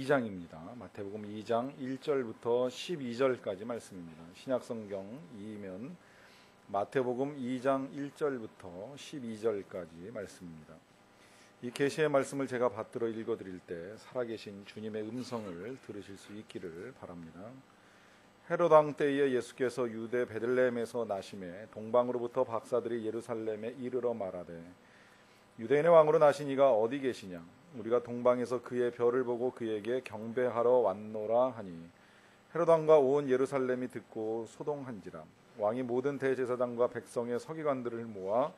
2장입니다. 마태복음 2장 1절부터 12절까지 말씀입니다. 신약성경이면 마태복음 2장 1절부터 12절까지 말씀입니다. 이 계시의 말씀을 제가 받들어 읽어드릴 때 살아계신 주님의 음성을 들으실 수 있기를 바랍니다. 헤롯 왕 때에 예수께서 유대 베들레헴에서 나심에 동방으로부터 박사들이 예루살렘에 이르러 말하되 유대인의 왕으로 나신 이가 어디 계시냐? 우리가 동방에서 그의 별을 보고 그에게 경배하러 왔노라 하니 헤롯 왕과 온 예루살렘이 듣고 소동한지라. 왕이 모든 대제사장과 백성의 서기관들을 모아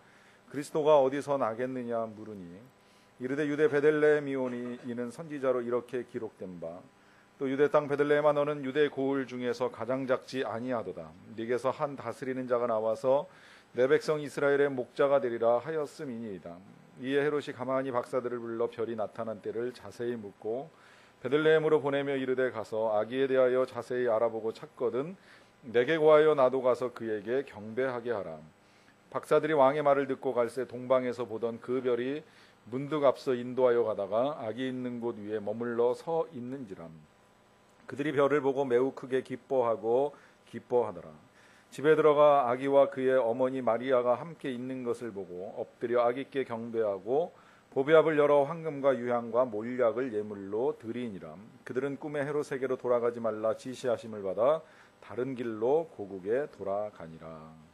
그리스도가 어디서 나겠느냐 물으니 이르되 유대 베들레헴이오니 이는 선지자로 이렇게 기록된 바 또 유대 땅 베들레헴아 너는 유대 고을 중에서 가장 작지 아니하도다. 네게서 한 다스리는 자가 나와서 내 백성 이스라엘의 목자가 되리라 하였음이니이다. 이에 헤롯이 가만히 박사들을 불러 별이 나타난 때를 자세히 묻고 베들레헴으로 보내며 이르되 가서 아기에 대하여 자세히 알아보고 찾거든 내게 구하여 나도 가서 그에게 경배하게 하라. 박사들이 왕의 말을 듣고 갈새 동방에서 보던 그 별이 문득 앞서 인도하여 가다가 아기 있는 곳 위에 머물러 서 있는지라. 그들이 별을 보고 매우 크게 기뻐하고 기뻐하더라. 집에 들어가 아기와 그의 어머니 마리아가 함께 있는 것을 보고 엎드려 아기께 경배하고 보배압을 열어 황금과 유향과 몰약을 예물로 드리니라. 그들은 꿈에 헤롯에게로 돌아가지 말라 지시하심을 받아 다른 길로 고국에 돌아가니라.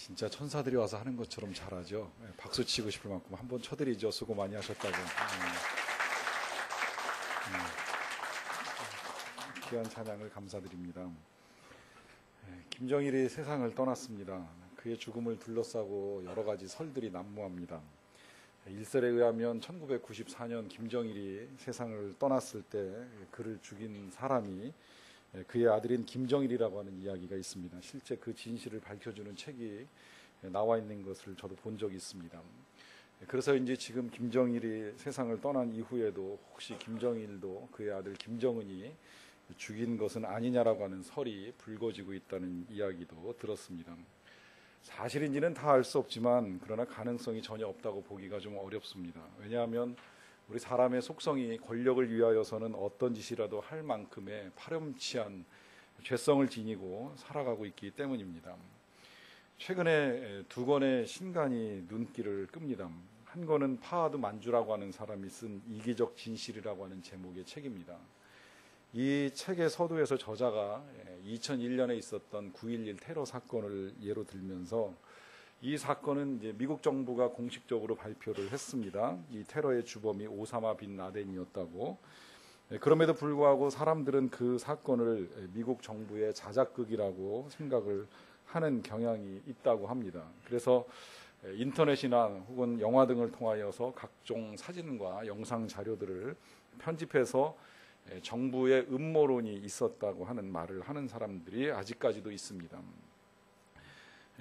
진짜 천사들이 와서 하는 것처럼 잘하죠. 박수 치고 싶을 만큼 한번 쳐드리죠. 수고 많이 하셨다고. 귀한 찬양을 감사드립니다. 김정일이 세상을 떠났습니다. 그의 죽음을 둘러싸고 여러 가지 설들이 난무합니다. 일설에 의하면 1994년 김정일이 세상을 떠났을 때 그를 죽인 사람이 그의 아들인 김정일이라고 하는 이야기가 있습니다. 실제 그 진실을 밝혀주는 책이 나와 있는 것을 저도 본 적이 있습니다. 그래서 이제 지금 김정일이 세상을 떠난 이후에도 혹시 김정일도 그의 아들 김정은이 죽인 것은 아니냐라고 하는 설이 불거지고 있다는 이야기도 들었습니다. 사실인지는 다 알 수 없지만 그러나 가능성이 전혀 없다고 보기가 좀 어렵습니다. 왜냐하면 우리 사람의 속성이 권력을 위하여서는 어떤 짓이라도 할 만큼의 파렴치한 죄성을 지니고 살아가고 있기 때문입니다. 최근에 두 권의 신간이 눈길을 끕니다. 한 권은 파하드 만주라고 하는 사람이 쓴 이기적 진실이라고 하는 제목의 책입니다. 이 책의 서두에서 저자가 2001년에 있었던 9.11 테러 사건을 예로 들면서 이 사건은 이제 미국 정부가 공식적으로 발표를 했습니다. 이 테러의 주범이 오사마 빈 라덴이었다고. 그럼에도 불구하고 사람들은 그 사건을 미국 정부의 자작극이라고 생각을 하는 경향이 있다고 합니다. 그래서 인터넷이나 혹은 영화 등을 통하여서 각종 사진과 영상 자료들을 편집해서 정부의 음모론이 있었다고 하는 말을 하는 사람들이 아직까지도 있습니다.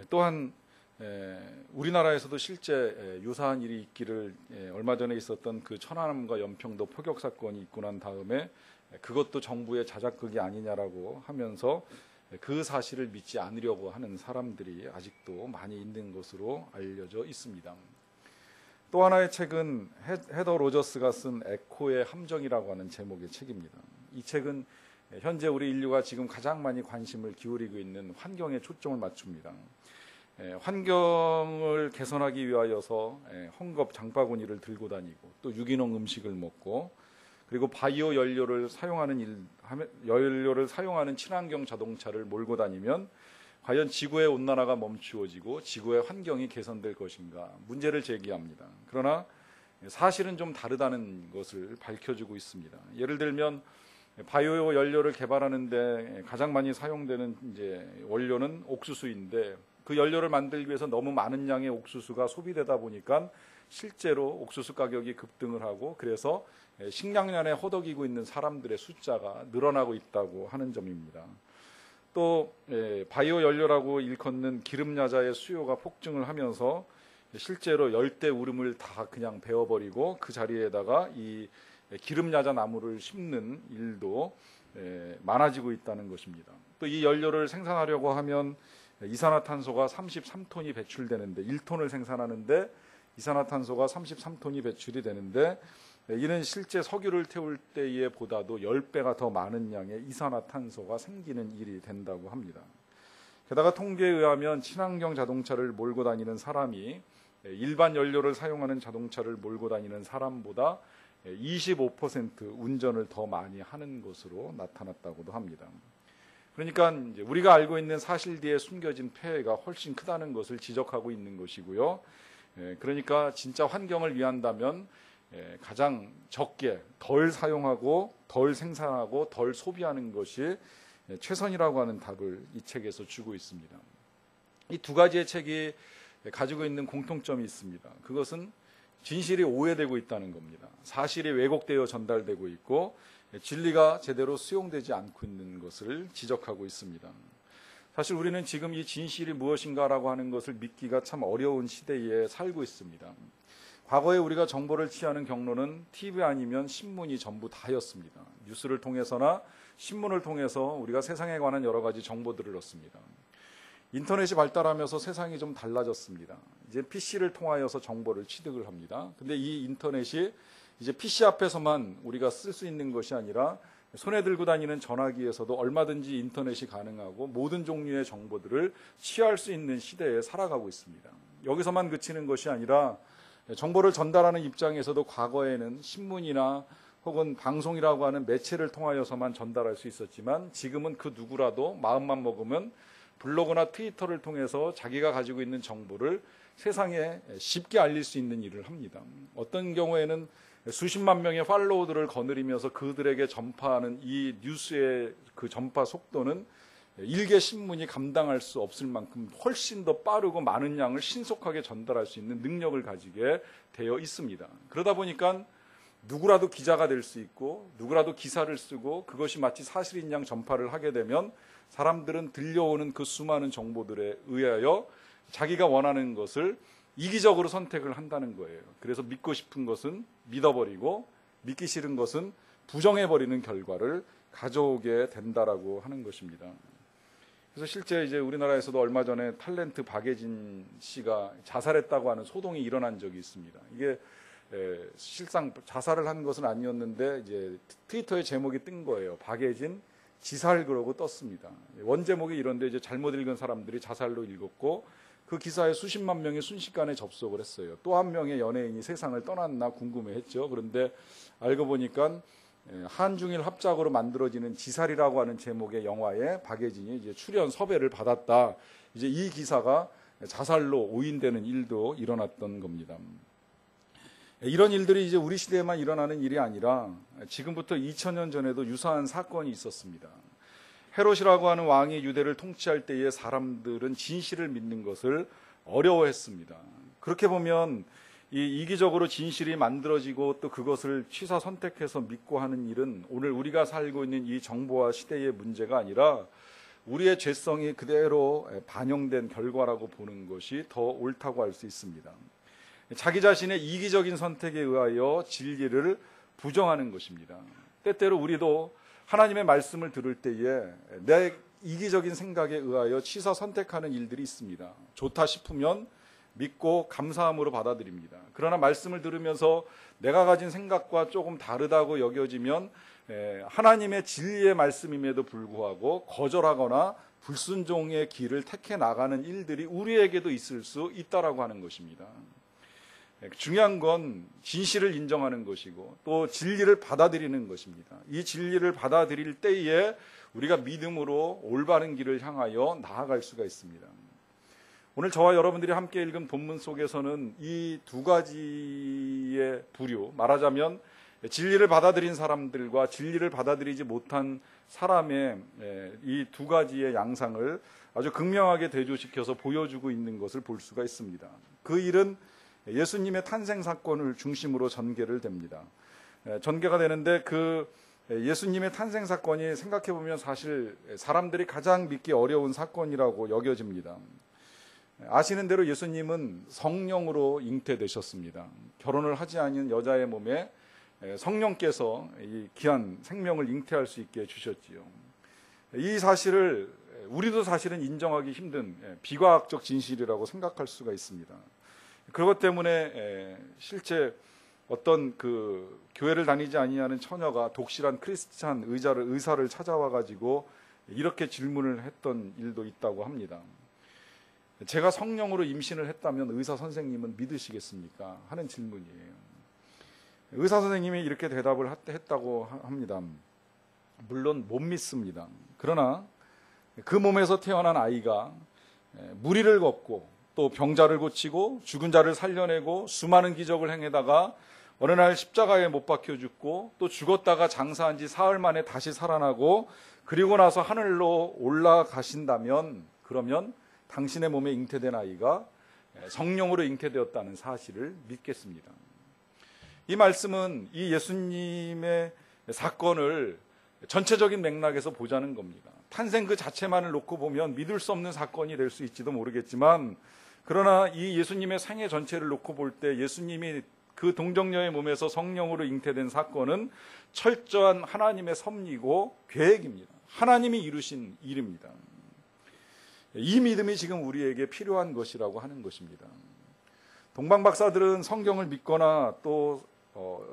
또한 우리나라에서도 실제 유사한 일이 있기를 얼마 전에 있었던 그 천안함과 연평도 포격 사건이 있고 난 다음에 그것도 정부의 자작극이 아니냐라고 하면서 그 사실을 믿지 않으려고 하는 사람들이 아직도 많이 있는 것으로 알려져 있습니다. 또 하나의 책은 헤더 로저스가 쓴 에코의 함정이라고 하는 제목의 책입니다. 이 책은 현재 우리 인류가 지금 가장 많이 관심을 기울이고 있는 환경에 초점을 맞춥니다. 환경을 개선하기 위하여서 헝겊 장바구니를 들고 다니고 또 유기농 음식을 먹고 그리고 바이오 연료를 사용하는 친환경 자동차를 몰고 다니면 과연 지구의 온난화가 멈추어지고 지구의 환경이 개선될 것인가 문제를 제기합니다. 그러나 사실은 좀 다르다는 것을 밝혀주고 있습니다. 예를 들면 바이오 연료를 개발하는데 가장 많이 사용되는 이제 원료는 옥수수인데 그 연료를 만들기 위해서 너무 많은 양의 옥수수가 소비되다 보니까 실제로 옥수수 가격이 급등을 하고 그래서 식량난에 허덕이고 있는 사람들의 숫자가 늘어나고 있다고 하는 점입니다. 또 바이오 연료라고 일컫는 기름야자의 수요가 폭증을 하면서 실제로 열대 우림을 다 그냥 베어버리고 그 자리에다가 이 기름야자 나무를 심는 일도 많아지고 있다는 것입니다. 또 이 연료를 생산하려고 하면 이산화탄소가 33톤이 배출되는데 1톤을 생산하는데 이산화탄소가 33톤이 배출이 되는데 이는 실제 석유를 태울 때에 보다도 10배가 더 많은 양의 이산화탄소가 생기는 일이 된다고 합니다. 게다가 통계에 의하면 친환경 자동차를 몰고 다니는 사람이 일반 연료를 사용하는 자동차를 몰고 다니는 사람보다 25% 운전을 더 많이 하는 것으로 나타났다고도 합니다. 그러니까 이제 우리가 알고 있는 사실 뒤에 숨겨진 폐해가 훨씬 크다는 것을 지적하고 있는 것이고요. 그러니까 진짜 환경을 위한다면 가장 적게 덜 사용하고 덜 생산하고 덜 소비하는 것이 최선이라고 하는 답을 이 책에서 주고 있습니다. 이 두 가지의 책이 가지고 있는 공통점이 있습니다. 그것은 진실이 오해되고 있다는 겁니다. 사실이 왜곡되어 전달되고 있고 진리가 제대로 수용되지 않고 있는 것을 지적하고 있습니다. 사실 우리는 지금 이 진실이 무엇인가라고 하는 것을 믿기가 참 어려운 시대에 살고 있습니다. 과거에 우리가 정보를 취하는 경로는 TV 아니면 신문이 전부 다였습니다. 뉴스를 통해서나 신문을 통해서 우리가 세상에 관한 여러 가지 정보들을 얻습니다. 인터넷이 발달하면서 세상이 좀 달라졌습니다. 이제 PC를 통하여서 정보를 취득을 합니다. 근데 이 인터넷이 이제 PC 앞에서만 우리가 쓸 수 있는 것이 아니라 손에 들고 다니는 전화기에서도 얼마든지 인터넷이 가능하고 모든 종류의 정보들을 취할 수 있는 시대에 살아가고 있습니다. 여기서만 그치는 것이 아니라 정보를 전달하는 입장에서도 과거에는 신문이나 혹은 방송이라고 하는 매체를 통하여서만 전달할 수 있었지만 지금은 그 누구라도 마음만 먹으면 블로그나 트위터를 통해서 자기가 가지고 있는 정보를 세상에 쉽게 알릴 수 있는 일을 합니다. 어떤 경우에는 수십만 명의 팔로워들을 거느리면서 그들에게 전파하는 이 뉴스의 그 전파 속도는 일개 신문이 감당할 수 없을 만큼 훨씬 더 빠르고 많은 양을 신속하게 전달할 수 있는 능력을 가지게 되어 있습니다. 그러다 보니까 누구라도 기자가 될 수 있고 누구라도 기사를 쓰고 그것이 마치 사실인 양 전파를 하게 되면 사람들은 들려오는 그 수많은 정보들에 의하여 자기가 원하는 것을 이기적으로 선택을 한다는 거예요. 그래서 믿고 싶은 것은 믿어버리고 믿기 싫은 것은 부정해버리는 결과를 가져오게 된다라고 하는 것입니다. 그래서 실제 이제 우리나라에서도 얼마 전에 탤런트 박예진 씨가 자살했다고 하는 소동이 일어난 적이 있습니다. 이게 실상 자살을 한 것은 아니었는데 이제 트위터에 제목이 뜬 거예요. 박예진 지살 그러고 떴습니다. 원 제목이 이런데 이제 잘못 읽은 사람들이 자살로 읽었고 그 기사에 수십만 명이 순식간에 접속을 했어요. 또 한 명의 연예인이 세상을 떠났나 궁금해했죠. 그런데 알고 보니까 한중일 합작으로 만들어지는 지살이라고 하는 제목의 영화에 박예진이 이제 출연 섭외를 받았다. 이제 이 기사가 자살로 오인되는 일도 일어났던 겁니다. 이런 일들이 이제 우리 시대에만 일어나는 일이 아니라 지금부터 2000년 전에도 유사한 사건이 있었습니다. 헤롯이라고 하는 왕이 유대를 통치할 때에 사람들은 진실을 믿는 것을 어려워했습니다. 그렇게 보면 이 이기적으로 진실이 만들어지고 또 그것을 취사 선택해서 믿고 하는 일은 오늘 우리가 살고 있는 이 정보화 시대의 문제가 아니라 우리의 죄성이 그대로 반영된 결과라고 보는 것이 더 옳다고 할 수 있습니다. 자기 자신의 이기적인 선택에 의하여 진리를 부정하는 것입니다. 때때로 우리도 하나님의 말씀을 들을 때에 내 이기적인 생각에 의하여 취사 선택하는 일들이 있습니다. 좋다 싶으면 믿고 감사함으로 받아들입니다. 그러나 말씀을 들으면서 내가 가진 생각과 조금 다르다고 여겨지면 하나님의 진리의 말씀임에도 불구하고 거절하거나 불순종의 길을 택해 나가는 일들이 우리에게도 있을 수 있다라고 하는 것입니다. 중요한 건 진실을 인정하는 것이고 또 진리를 받아들이는 것입니다. 이 진리를 받아들일 때에 우리가 믿음으로 올바른 길을 향하여 나아갈 수가 있습니다. 오늘 저와 여러분들이 함께 읽은 본문 속에서는 이 두 가지의 부류, 말하자면 진리를 받아들인 사람들과 진리를 받아들이지 못한 사람의 이 두 가지의 양상을 아주 극명하게 대조시켜서 보여주고 있는 것을 볼 수가 있습니다. 그 일은 예수님의 탄생 사건을 중심으로 전개를 됩니다. 전개가 되는데 그 예수님의 탄생 사건이 생각해보면 사실 사람들이 가장 믿기 어려운 사건이라고 여겨집니다. 아시는 대로 예수님은 성령으로 잉태되셨습니다. 결혼을 하지 않은 여자의 몸에 성령께서 이 귀한 생명을 잉태할 수 있게 해주셨지요. 이 사실을 우리도 사실은 인정하기 힘든 비과학적 진실이라고 생각할 수가 있습니다. 그것 때문에 실제 어떤 그 교회를 다니지 아니하는 처녀가 독실한 크리스찬 의사를 찾아와 가지고 이렇게 질문을 했던 일도 있다고 합니다. 제가 성령으로 임신을 했다면 의사 선생님은 믿으시겠습니까? 하는 질문이에요. 의사 선생님이 이렇게 대답을 했다고 합니다. 물론 못 믿습니다. 그러나 그 몸에서 태어난 아이가 무리를 걷고 또 병자를 고치고 죽은 자를 살려내고 수많은 기적을 행해다가 어느 날 십자가에 못 박혀 죽고 또 죽었다가 장사한 지 사흘 만에 다시 살아나고 그리고 나서 하늘로 올라가신다면 그러면 당신의 몸에 잉태된 아이가 성령으로 잉태되었다는 사실을 믿겠습니다. 이 말씀은 이 예수님의 사건을 전체적인 맥락에서 보자는 겁니다. 탄생 그 자체만을 놓고 보면 믿을 수 없는 사건이 될 수 있지도 모르겠지만 그러나 이 예수님의 생애 전체를 놓고 볼 때 예수님이 그 동정녀의 몸에서 성령으로 잉태된 사건은 철저한 하나님의 섭리고 계획입니다. 하나님이 이루신 일입니다. 이 믿음이 지금 우리에게 필요한 것이라고 하는 것입니다. 동방박사들은 성경을 믿거나 또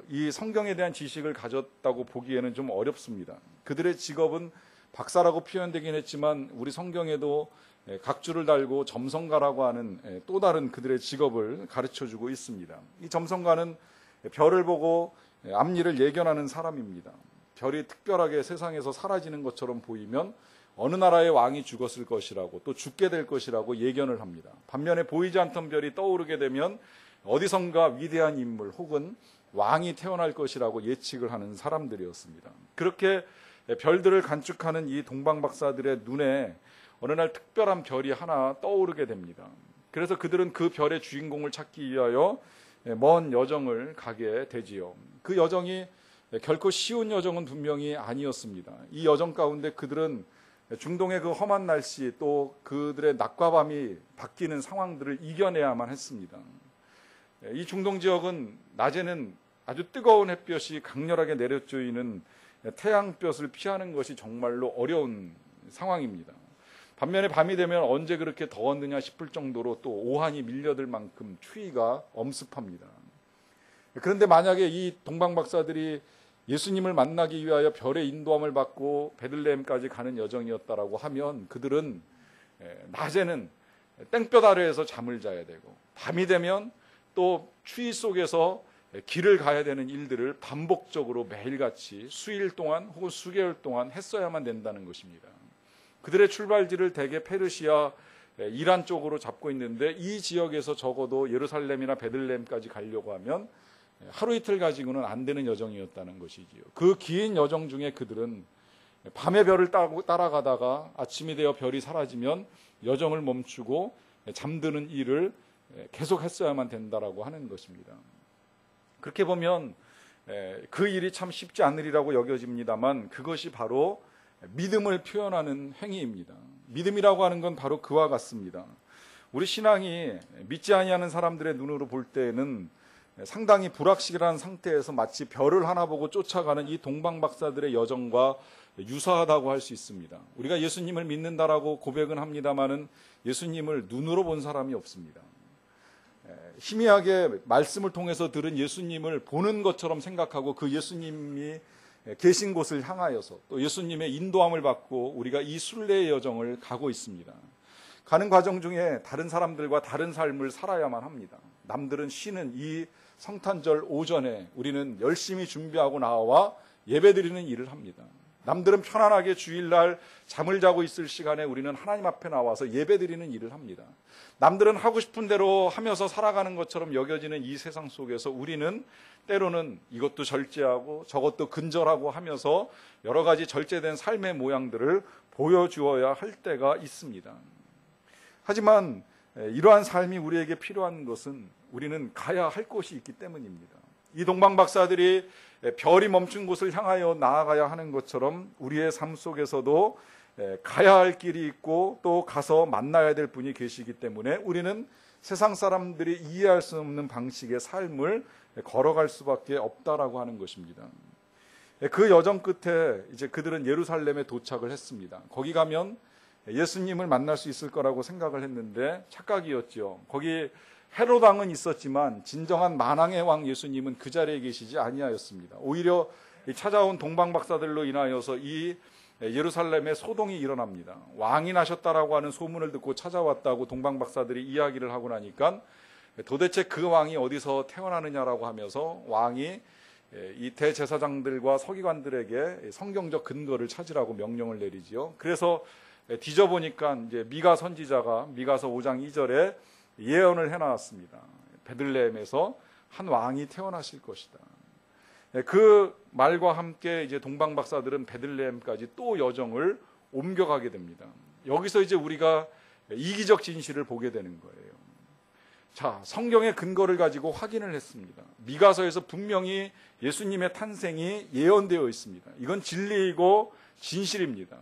이 성경에 대한 지식을 가졌다고 보기에는 좀 어렵습니다. 그들의 직업은 박사라고 표현되긴 했지만 우리 성경에도 각주를 달고 점성가라고 하는 또 다른 그들의 직업을 가르쳐주고 있습니다. 이 점성가는 별을 보고 앞일을 예견하는 사람입니다. 별이 특별하게 세상에서 사라지는 것처럼 보이면 어느 나라의 왕이 죽었을 것이라고 또 죽게 될 것이라고 예견을 합니다. 반면에 보이지 않던 별이 떠오르게 되면 어디선가 위대한 인물 혹은 왕이 태어날 것이라고 예측을 하는 사람들이었습니다. 그렇게 별들을 관측하는 이 동방박사들의 눈에 어느 날 특별한 별이 하나 떠오르게 됩니다. 그래서 그들은 그 별의 주인공을 찾기 위하여 먼 여정을 가게 되지요. 그 여정이 결코 쉬운 여정은 분명히 아니었습니다. 이 여정 가운데 그들은 중동의 그 험한 날씨 또 그들의 낮과 밤이 바뀌는 상황들을 이겨내야만 했습니다. 이 중동 지역은 낮에는 아주 뜨거운 햇볕이 강렬하게 내려쬐는 태양볕을 피하는 것이 정말로 어려운 상황입니다. 반면에 밤이 되면 언제 그렇게 더웠느냐 싶을 정도로 또 오한이 밀려들 만큼 추위가 엄습합니다. 그런데 만약에 이 동방박사들이 예수님을 만나기 위하여 별의 인도함을 받고 베들레헴까지 가는 여정이었다라고 하면 그들은 낮에는 땡볕 아래에서 잠을 자야 되고 밤이 되면 또 추위 속에서 길을 가야 되는 일들을 반복적으로 매일같이 수일 동안 혹은 수개월 동안 했어야만 된다는 것입니다. 그들의 출발지를 대개 페르시아, 이란 쪽으로 잡고 있는데 이 지역에서 적어도 예루살렘이나 베들레헴까지 가려고 하면 하루 이틀 가지고는 안 되는 여정이었다는 것이지요. 그 긴 여정 중에 그들은 밤의 별을 따라가다가 아침이 되어 별이 사라지면 여정을 멈추고 잠드는 일을 계속 했어야만 된다라고 하는 것입니다. 그렇게 보면 그 일이 참 쉽지 않으리라고 여겨집니다만 그것이 바로 믿음을 표현하는 행위입니다. 믿음이라고 하는 건 바로 그와 같습니다. 우리 신앙이 믿지 아니하는 사람들의 눈으로 볼 때에는 상당히 불확실한 상태에서 마치 별을 하나 보고 쫓아가는 이 동방박사들의 여정과 유사하다고 할 수 있습니다. 우리가 예수님을 믿는다라고 고백은 합니다마는 예수님을 눈으로 본 사람이 없습니다. 희미하게 말씀을 통해서 들은 예수님을 보는 것처럼 생각하고 그 예수님이 계신 곳을 향하여서 또 예수님의 인도함을 받고 우리가 이 순례의 여정을 가고 있습니다. 가는 과정 중에 다른 사람들과 다른 삶을 살아야만 합니다. 남들은 쉬는 이 성탄절 오전에 우리는 열심히 준비하고 나와 예배드리는 일을 합니다. 남들은 편안하게 주일날 잠을 자고 있을 시간에 우리는 하나님 앞에 나와서 예배드리는 일을 합니다. 남들은 하고 싶은 대로 하면서 살아가는 것처럼 여겨지는 이 세상 속에서 우리는 때로는 이것도 절제하고 저것도 근절하고 하면서 여러 가지 절제된 삶의 모양들을 보여주어야 할 때가 있습니다. 하지만 이러한 삶이 우리에게 필요한 것은 우리는 가야 할 곳이 있기 때문입니다. 이 동방박사들이 별이 멈춘 곳을 향하여 나아가야 하는 것처럼 우리의 삶 속에서도 가야 할 길이 있고 또 가서 만나야 될 분이 계시기 때문에 우리는 세상 사람들이 이해할 수 없는 방식의 삶을 걸어갈 수밖에 없다라고 하는 것입니다. 그 여정 끝에 이제 그들은 예루살렘에 도착을 했습니다. 거기 가면 예수님을 만날 수 있을 거라고 생각을 했는데 착각이었죠. 거기 헤롯 왕은 있었지만 진정한 만왕의 왕 예수님은 그 자리에 계시지 아니하였습니다. 오히려 찾아온 동방박사들로 인하여서 이 예루살렘에 소동이 일어납니다. 왕이 나셨다라고 하는 소문을 듣고 찾아왔다고 동방박사들이 이야기를 하고 나니까 도대체 그 왕이 어디서 태어나느냐라고 하면서 왕이 이 대제사장들과 서기관들에게 성경적 근거를 찾으라고 명령을 내리지요. 그래서 뒤져보니까 이제 미가 선지자가 미가서 5장 2절에 예언을 해놨습니다. 베들레헴에서 한 왕이 태어나실 것이다. 그 말과 함께 이제 동방박사들은 베들레헴까지 또 여정을 옮겨가게 됩니다. 여기서 이제 우리가 이기적 진실을 보게 되는 거예요. 자, 성경의 근거를 가지고 확인을 했습니다. 미가서에서 분명히 예수님의 탄생이 예언되어 있습니다. 이건 진리이고 진실입니다.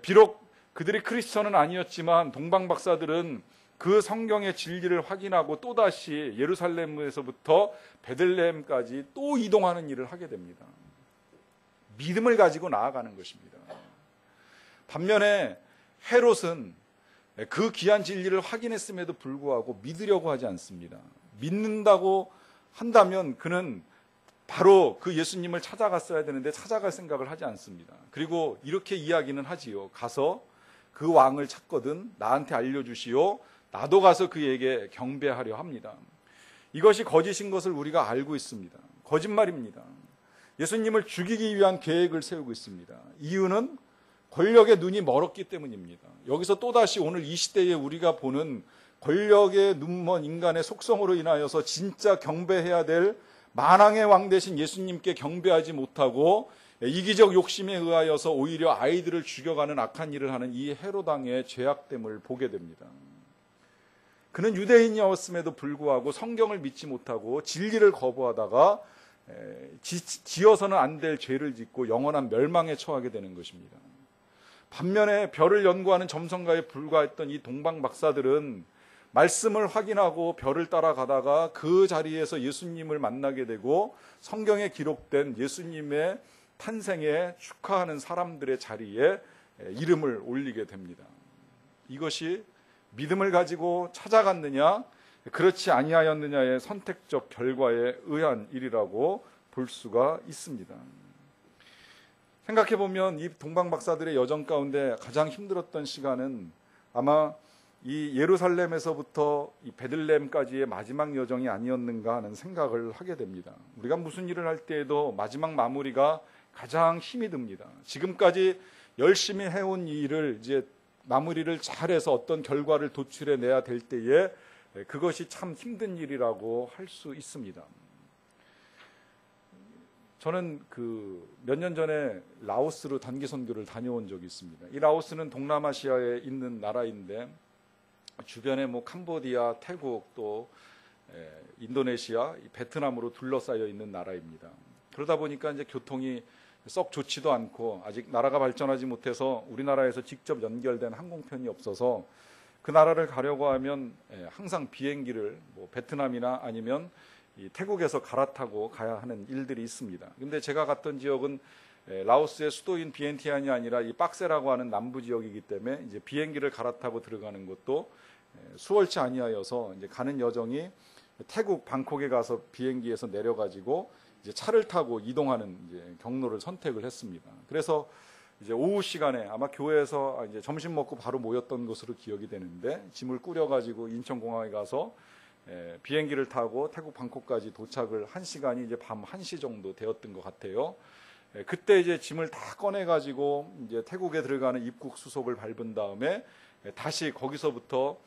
비록 그들이 크리스천은 아니었지만 동방박사들은 그 성경의 진리를 확인하고 또다시 예루살렘에서부터 베들레헴까지 또 이동하는 일을 하게 됩니다. 믿음을 가지고 나아가는 것입니다. 반면에 헤롯은 그 귀한 진리를 확인했음에도 불구하고 믿으려고 하지 않습니다. 믿는다고 한다면 그는 바로 그 예수님을 찾아갔어야 되는데 찾아갈 생각을 하지 않습니다. 그리고 이렇게 이야기는 하지요. 가서 그 왕을 찾거든 나한테 알려주시오. 나도 가서 그에게 경배하려 합니다. 이것이 거짓인 것을 우리가 알고 있습니다. 거짓말입니다. 예수님을 죽이기 위한 계획을 세우고 있습니다. 이유는 권력의 눈이 멀었기 때문입니다. 여기서 또다시 오늘 이 시대에 우리가 보는 권력의 눈먼 인간의 속성으로 인하여서 진짜 경배해야 될 만왕의 왕 되신 예수님께 경배하지 못하고 이기적 욕심에 의하여서 오히려 아이들을 죽여가는 악한 일을 하는 이 헤롯왕의 죄악됨을 보게 됩니다. 그는 유대인이었음에도 불구하고 성경을 믿지 못하고 진리를 거부하다가 지어서는 안 될 죄를 짓고 영원한 멸망에 처하게 되는 것입니다. 반면에 별을 연구하는 점성가에 불과했던 이 동방 박사들은 말씀을 확인하고 별을 따라가다가 그 자리에서 예수님을 만나게 되고 성경에 기록된 예수님의 탄생에 축하하는 사람들의 자리에 이름을 올리게 됩니다. 이것이 믿음을 가지고 찾아갔느냐 그렇지 아니하였느냐의 선택적 결과에 의한 일이라고 볼 수가 있습니다. 생각해보면 이 동방 박사들의 여정 가운데 가장 힘들었던 시간은 아마 이 예루살렘에서부터 이 베들레헴까지의 마지막 여정이 아니었는가 하는 생각을 하게 됩니다. 우리가 무슨 일을 할 때에도 마지막 마무리가 가장 힘이 듭니다. 지금까지 열심히 해온 이 일을 이제 마무리를 잘해서 어떤 결과를 도출해내야 될 때에 그것이 참 힘든 일이라고 할 수 있습니다. 저는 몇 년 전에 라오스로 단기 선교를 다녀온 적이 있습니다. 이 라오스는 동남아시아에 있는 나라인데 주변에 캄보디아, 태국 또 인도네시아, 베트남으로 둘러싸여 있는 나라입니다. 그러다 보니까 이제 교통이 썩 좋지도 않고 아직 나라가 발전하지 못해서 우리나라에서 직접 연결된 항공편이 없어서 그 나라를 가려고 하면 항상 비행기를 베트남이나 아니면 이 태국에서 갈아타고 가야 하는 일들이 있습니다. 근데 제가 갔던 지역은 라오스의 수도인 비엔티안이 아니라 이 박세라고 하는 남부 지역이기 때문에 이제 비행기를 갈아타고 들어가는 것도 수월치 아니하여서 이제 가는 여정이 태국 방콕에 가서 비행기에서 내려가지고 이제 차를 타고 이동하는 이제 경로를 선택을 했습니다. 그래서 이제 오후 시간에 아마 교회에서 이제 점심 먹고 바로 모였던 것으로 기억이 되는데 짐을 꾸려가지고 인천공항에 가서 비행기를 타고 태국 방콕까지 도착을 한 시간이 이제 밤 1시 정도 되었던 것 같아요. 그때 이제 짐을 다 꺼내가지고 이제 태국에 들어가는 입국 수속을 밟은 다음에 다시 거기서부터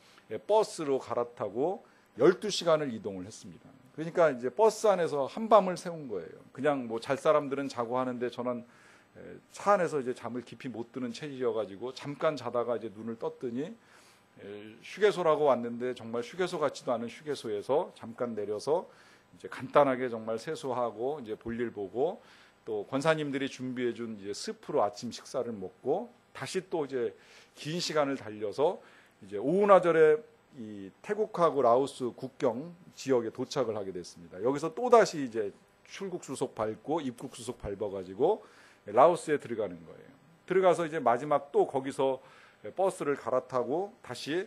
버스로 갈아타고 12시간을 이동을 했습니다. 그러니까 이제 버스 안에서 한밤을 새운 거예요. 그냥 잘 사람들은 자고 하는데 저는 차 안에서 이제 잠을 깊이 못 드는 체질이어가지고 잠깐 자다가 이제 눈을 떴더니 휴게소라고 왔는데 정말 휴게소 같지도 않은 휴게소에서 잠깐 내려서 이제 간단하게 정말 세수하고 이제 볼일 보고 또 권사님들이 준비해준 이제 스프로 아침 식사를 먹고 다시 또 이제 긴 시간을 달려서 이제 오운하절에 이 태국하고 라오스 국경 지역에 도착을 하게 됐습니다. 여기서 또 다시 이제 출국 수속 밟고 입국 수속 밟아가지고 라오스에 들어가는 거예요. 들어가서 이제 마지막 또 거기서 버스를 갈아타고 다시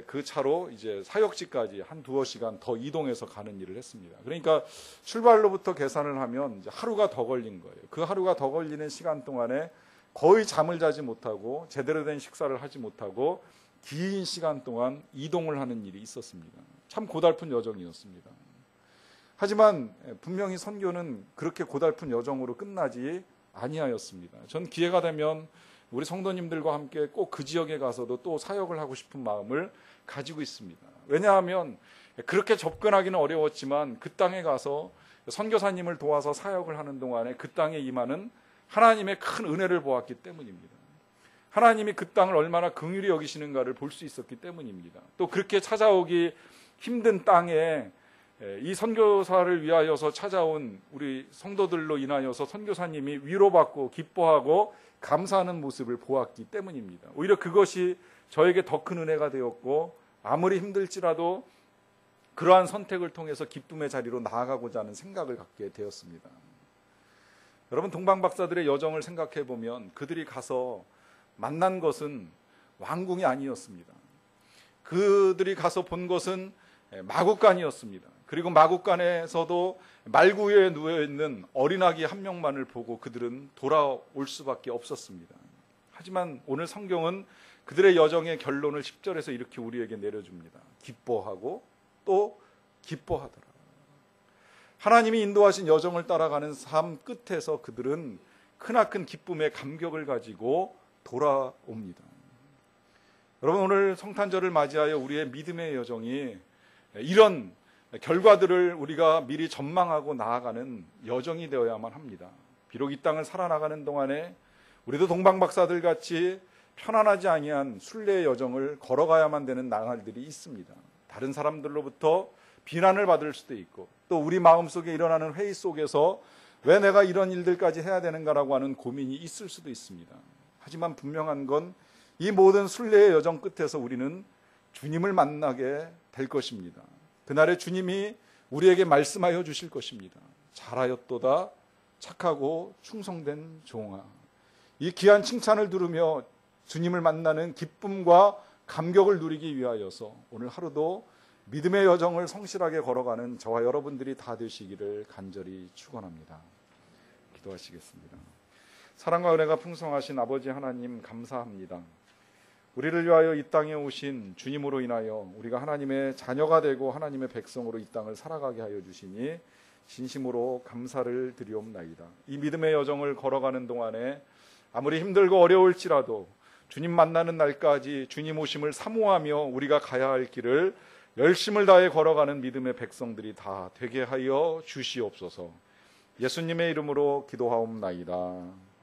그 차로 이제 사역지까지 한 두어 시간 더 이동해서 가는 일을 했습니다. 그러니까 출발로부터 계산을 하면 이제 하루가 더 걸린 거예요. 그 하루가 더 걸리는 시간 동안에 거의 잠을 자지 못하고 제대로 된 식사를 하지 못하고 긴 시간 동안 이동을 하는 일이 있었습니다. 참 고달픈 여정이었습니다. 하지만 분명히 선교는 그렇게 고달픈 여정으로 끝나지 아니하였습니다. 전 기회가 되면 우리 성도님들과 함께 꼭 그 지역에 가서도 또 사역을 하고 싶은 마음을 가지고 있습니다. 왜냐하면 그렇게 접근하기는 어려웠지만 그 땅에 가서 선교사님을 도와서 사역을 하는 동안에 그 땅에 임하는 하나님의 큰 은혜를 보았기 때문입니다. 하나님이 그 땅을 얼마나 긍휼히 여기시는가를 볼 수 있었기 때문입니다. 또 그렇게 찾아오기 힘든 땅에 이 선교사를 위하여서 찾아온 우리 성도들로 인하여서 선교사님이 위로받고 기뻐하고 감사하는 모습을 보았기 때문입니다. 오히려 그것이 저에게 더 큰 은혜가 되었고 아무리 힘들지라도 그러한 선택을 통해서 기쁨의 자리로 나아가고자 하는 생각을 갖게 되었습니다. 여러분, 동방박사들의 여정을 생각해 보면 그들이 가서 만난 것은 왕궁이 아니었습니다. 그들이 가서 본 것은 마국간이었습니다. 그리고 마국간에서도 말구유에 누워있는 어린아기 한 명만을 보고 그들은 돌아올 수밖에 없었습니다. 하지만 오늘 성경은 그들의 여정의 결론을 10절에서 이렇게 우리에게 내려줍니다. 기뻐하고 또 기뻐하더라. 하나님이 인도하신 여정을 따라가는 삶 끝에서 그들은 크나큰 기쁨의 감격을 가지고 돌아옵니다. 여러분, 오늘 성탄절을 맞이하여 우리의 믿음의 여정이 이런 결과들을 우리가 미리 전망하고 나아가는 여정이 되어야만 합니다. 비록 이 땅을 살아나가는 동안에 우리도 동방박사들 같이 편안하지 아니한 순례의 여정을 걸어가야만 되는 나날들이 있습니다. 다른 사람들로부터 비난을 받을 수도 있고, 또 우리 마음속에 일어나는 회의 속에서 왜 내가 이런 일들까지 해야 되는가라고 하는 고민이 있을 수도 있습니다. 하지만 분명한 건 이 모든 순례의 여정 끝에서 우리는 주님을 만나게 될 것입니다. 그날에 주님이 우리에게 말씀하여 주실 것입니다. 잘하였도다 착하고 충성된 종아. 이 귀한 칭찬을 들으며 주님을 만나는 기쁨과 감격을 누리기 위하여서 오늘 하루도 믿음의 여정을 성실하게 걸어가는 저와 여러분들이 다 되시기를 간절히 축원합니다. 기도하시겠습니다. 사랑과 은혜가 풍성하신 아버지 하나님, 감사합니다. 우리를 위하여 이 땅에 오신 주님으로 인하여 우리가 하나님의 자녀가 되고 하나님의 백성으로 이 땅을 살아가게 하여 주시니 진심으로 감사를 드리옵나이다. 이 믿음의 여정을 걸어가는 동안에 아무리 힘들고 어려울지라도 주님 만나는 날까지 주님 오심을 사모하며 우리가 가야 할 길을 열심을 다해 걸어가는 믿음의 백성들이 다 되게 하여 주시옵소서. 예수님의 이름으로 기도하옵나이다.